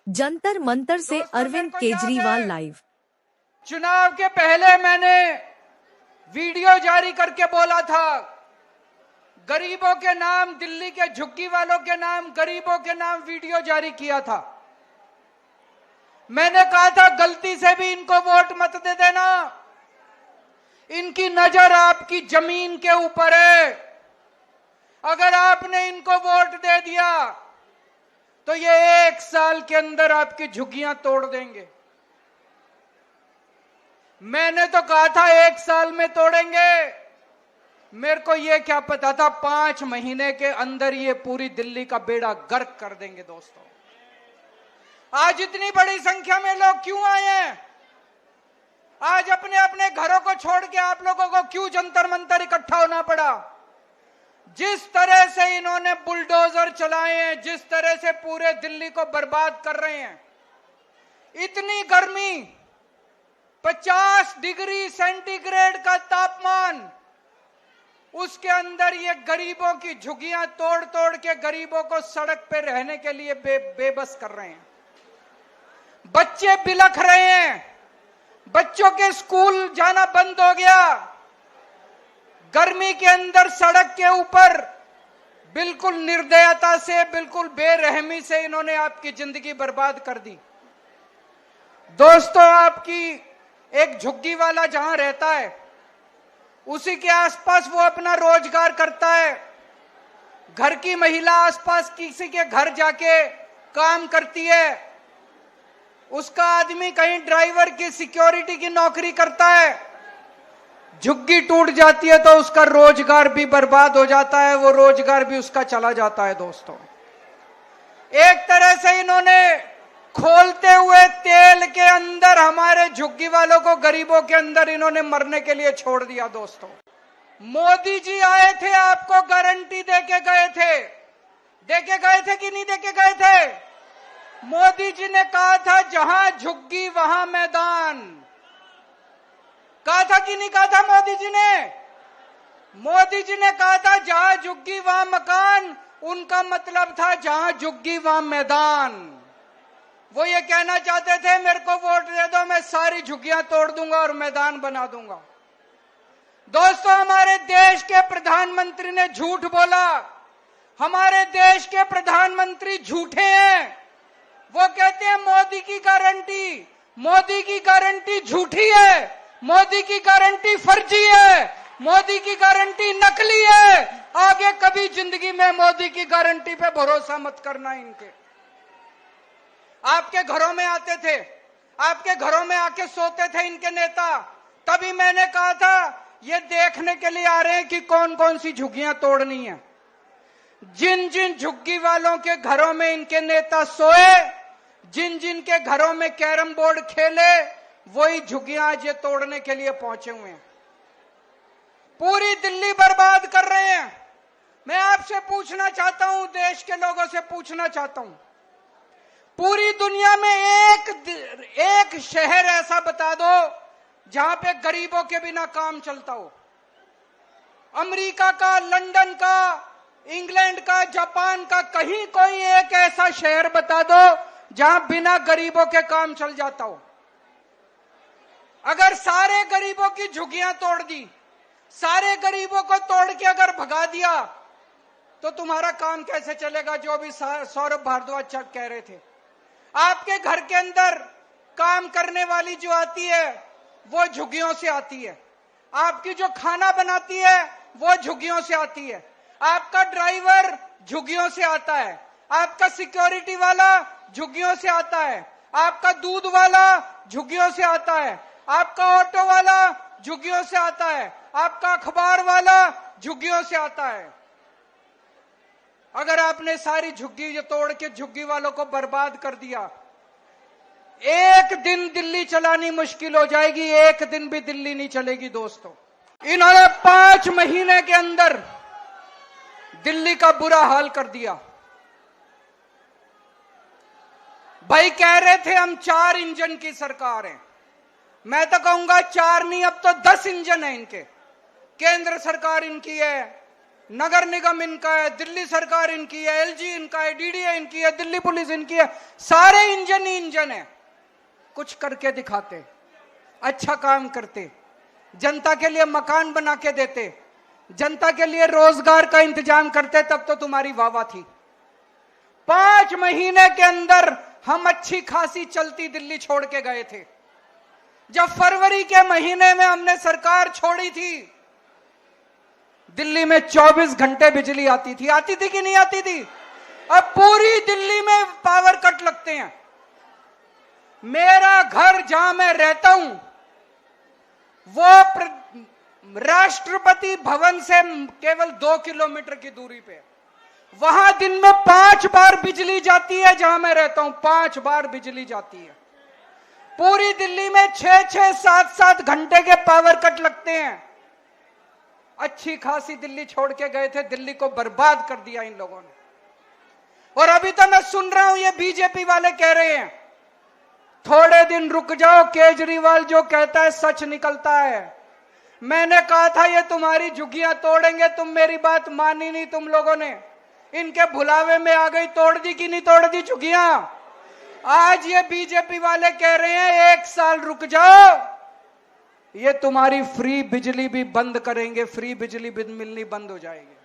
जंतर मंतर से अरविंद केजरीवाल लाइव। चुनाव के पहले मैंने वीडियो जारी करके बोला था, गरीबों के नाम, दिल्ली के झुग्गी वालों के नाम, गरीबों के नाम वीडियो जारी किया था। मैंने कहा था गलती से भी इनको वोट मत दे देना, इनकी नजर आपकी जमीन के ऊपर है। अगर आपने इनको वोट दे दिया तो ये 1 साल के अंदर आपकी झुग्गियां तोड़ देंगे। मैंने तो कहा था 1 साल में तोड़ेंगे, मेरे को ये क्या पता था 5 महीने के अंदर ये पूरी दिल्ली का बेड़ा गर्क कर देंगे। दोस्तों, आज इतनी बड़ी संख्या में लोग क्यों आए हैं? आज अपने अपने घरों को छोड़ के आप लोगों को क्यों जंतर मंतर इकट्ठा होना पड़ा? जिस तरह से इन्होंने बुलडोजर चलाए हैं, जिस तरह से पूरे दिल्ली को बर्बाद कर रहे हैं, इतनी गर्मी, 50 डिग्री सेंटीग्रेड का तापमान, उसके अंदर ये गरीबों की झुग्गियां तोड़ तोड़ के गरीबों को सड़क पे रहने के लिए बेबस कर रहे हैं। बच्चे बिलख रहे हैं, बच्चों के स्कूल जाना बंद हो गया। गर्मी के अंदर सड़क के ऊपर बिल्कुल निर्दयता से, बिल्कुल बेरहमी से इन्होंने आपकी जिंदगी बर्बाद कर दी। दोस्तों, आपकी एक झुग्गी वाला जहां रहता है, उसी के आसपास वो अपना रोजगार करता है। घर की महिला आसपास किसी के घर जाके काम करती है, उसका आदमी कहीं ड्राइवर की, सिक्योरिटी की नौकरी करता है। झुग्गी टूट जाती है तो उसका रोजगार भी बर्बाद हो जाता है, वो रोजगार भी उसका चला जाता है। दोस्तों, एक तरह से इन्होंने खोलते हुए तेल के अंदर हमारे झुग्गी वालों को, गरीबों के अंदर इन्होंने मरने के लिए छोड़ दिया। दोस्तों, मोदी जी आए थे, आपको गारंटी देके गए थे। देके गए थे कि नहीं देके गए थे? मोदी जी ने कहा था जहां झुग्गी वहां मैदान। कहा था कि नहीं कहा था मोदी जी ने? मोदी जी ने कहा था जहां झुग्गी वहां मकान, उनका मतलब था जहां झुग्गी वहां मैदान। वो ये कहना चाहते थे मेरे को वोट दे दो, मैं सारी झुग्गियां तोड़ दूंगा और मैदान बना दूंगा। दोस्तों, हमारे देश के प्रधानमंत्री ने झूठ बोला। हमारे देश के प्रधानमंत्री झूठे हैं। वो कहते हैं मोदी की गारंटी, मोदी की गारंटी झूठी है, मोदी की गारंटी फर्जी है, मोदी की गारंटी नकली है। आगे कभी जिंदगी में मोदी की गारंटी पे भरोसा मत करना। इनके आपके घरों में आते थे, आपके घरों में आके सोते थे इनके नेता। तभी मैंने कहा था ये देखने के लिए आ रहे हैं कि कौन कौन सी झुग्गियां तोड़नी है। जिन जिन झुग्गी वालों के घरों में इनके नेता सोए, जिन जिन के घरों में कैरम बोर्ड खेले, वही झुग्गियां आज ये तोड़ने के लिए पहुंचे हुए हैं। पूरी दिल्ली बर्बाद कर रहे हैं। मैं आपसे पूछना चाहता हूं, देश के लोगों से पूछना चाहता हूं, पूरी दुनिया में एक शहर ऐसा बता दो जहां पे गरीबों के बिना काम चलता हो। अमेरिका का, लंदन का, इंग्लैंड का, जापान का, कहीं कोई एक ऐसा शहर बता दो जहां बिना गरीबों के काम चल जाता हो। अगर सारे गरीबों की झुग्गियां तोड़ दी, सारे गरीबों को तोड़ के अगर भगा दिया, तो तुम्हारा काम कैसे चलेगा? जो भी सौरभ भारद्वाज कह रहे थे, आपके घर के अंदर काम करने वाली जो आती है वो झुग्गियों से आती है, आपकी जो खाना बनाती है वो झुग्गियों से आती है, आपका ड्राइवर झुग्गियों से आता है, आपका सिक्योरिटी वाला झुग्गियों से आता है, आपका दूध वाला झुग्गियों से आता है, आपका ऑटो वाला झुग्गियों से आता है, आपका अखबार वाला झुग्गियों से आता है। अगर आपने सारी झुग्गी तोड़ के झुग्गी वालों को बर्बाद कर दिया, एक दिन दिल्ली चलानी मुश्किल हो जाएगी, एक दिन भी दिल्ली नहीं चलेगी। दोस्तों, इन्होंने 5 महीने के अंदर दिल्ली का बुरा हाल कर दिया। भाई कह रहे थे हम 4 इंजन की सरकार है, मैं तो कहूंगा 4 नहीं, अब तो 10 इंजन है इनके। केंद्र सरकार इनकी है, नगर निगम इनका है, दिल्ली सरकार इनकी है, एलजी इनका है, डीडीए इनकी है, दिल्ली पुलिस इनकी है, सारे इंजन ही इंजन है। कुछ करके दिखाते, अच्छा काम करते, जनता के लिए मकान बना के देते, जनता के लिए रोजगार का इंतजाम करते, तब तो तुम्हारी वाहवाह थी। 5 महीने के अंदर हम अच्छी खासी चलती दिल्ली छोड़ के गए थे। जब फरवरी के महीने में हमने सरकार छोड़ी थी, दिल्ली में 24 घंटे बिजली आती थी कि नहीं आती थी? अब पूरी दिल्ली में पावर कट लगते हैं। मेरा घर जहां मैं रहता हूं, वो राष्ट्रपति भवन से केवल 2 किलोमीटर की दूरी पे, वहां दिन में 5 बार बिजली जाती है। जहां मैं रहता हूं 5 बार बिजली जाती है। पूरी दिल्ली में 6-6, 7-7 घंटे के पावर कट लगते हैं। अच्छी खासी दिल्ली छोड़ के गए थे, दिल्ली को बर्बाद कर दिया इन लोगों ने। और अभी तो मैं सुन रहा हूं ये बीजेपी वाले कह रहे हैं थोड़े दिन रुक जाओ, केजरीवाल जो कहता है सच निकलता है। मैंने कहा था ये तुम्हारी झुग्गियां तोड़ेंगे, तुम मेरी बात मानी नहीं तुम लोगों ने। इनके भुलावे में आ गई, तोड़ दी कि नहीं तोड़ दी झुग्गियां? आज ये बीजेपी वाले कह रहे हैं 1 साल रुक जाओ, ये तुम्हारी फ्री बिजली भी बंद करेंगे, फ्री बिजली भी मिलनी बंद हो जाएगी।